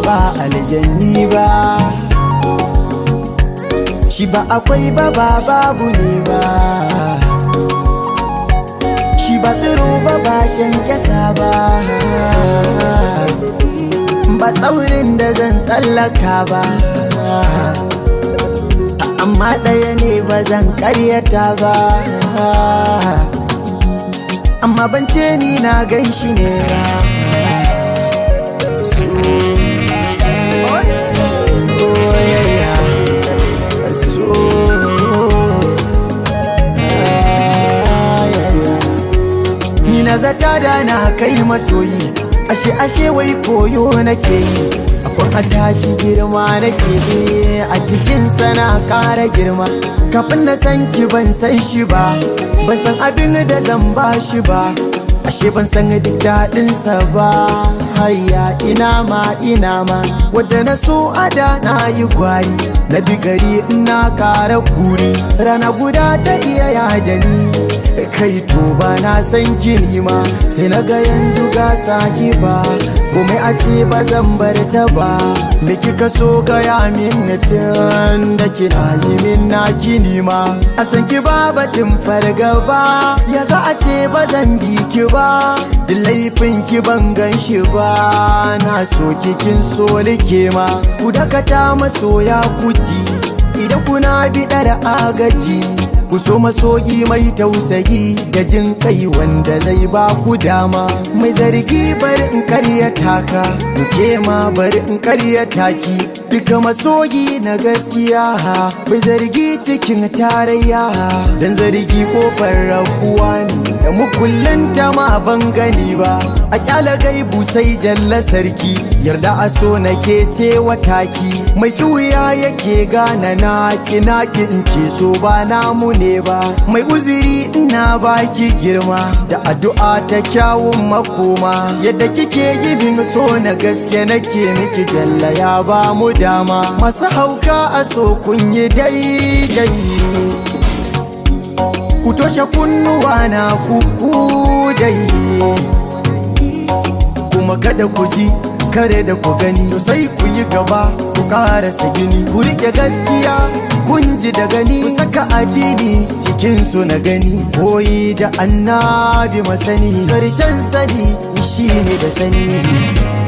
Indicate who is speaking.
Speaker 1: ba aljanni ba, shi ba akwai ba babu ne ba, shi ba tsiro ba kyankyasa ba, ba tsaurin da zan tsallaka ba, amma ɗaya ne ba zan ƙaryata ba, amma ban ce ni na gan shi ne ba. Ni na zata da na kai masoyi, ashe wai koyo nake yi, akwai a tashi girma nake yi, a cikinsa na ƙara girma. Kafin na san ki ban san shi ba, ban san abin da zan ba shi ba, ashe ban san duk daɗinsa ba. Hayya ina ma wadda na so a da na yi gwari, na bi gari ina ƙara kuri, rana guda ta iya yada ni. Kai to ba na san kini ma, sai na ga yanzu ga saki ba, komai a ce ba zan bar ta ba. Me kika so gaya min tun da kina yi min na kini ma, a san ki ba batun fargaba, ya za a ce ba zan bi ki ba, duk laifin ki ban gan shi ba. Na so kin so like ma, ku dakata masoya kuti, idan kuna biɗar agaji, ku so masoyi mai tausayi da jin kai wanda zai ba ku dama. Mai zargi bari in karyata ka, duke ma bari in karyata ki, duka masoyi na gaskiya bai zargi cikin tarayya, dan zargi kofar rabuwa ne da mukullin ta ma ban gani ba. A kyala gaibu sai jalla sarki, yarda a so nake ce wataki, mai kiwuya yake gana naki in ce so ba namu ne ba. Mai uziri ina baki girma da addu'a ta kyawun makoma, yadda kike yi min so na gaske nake miki jalla ya ba mu dama. Masu hauka a so kun yi daidai, ku toshe kunnuwa na kuku dai, kuma kada ku ji kare da ku gani, sai ku yi gaba ku karasa gini, ku rike gaskiya kun ji da gani, ku saka addini cikin su na gani, koyi da annabi masani, karshen sani shine da sani.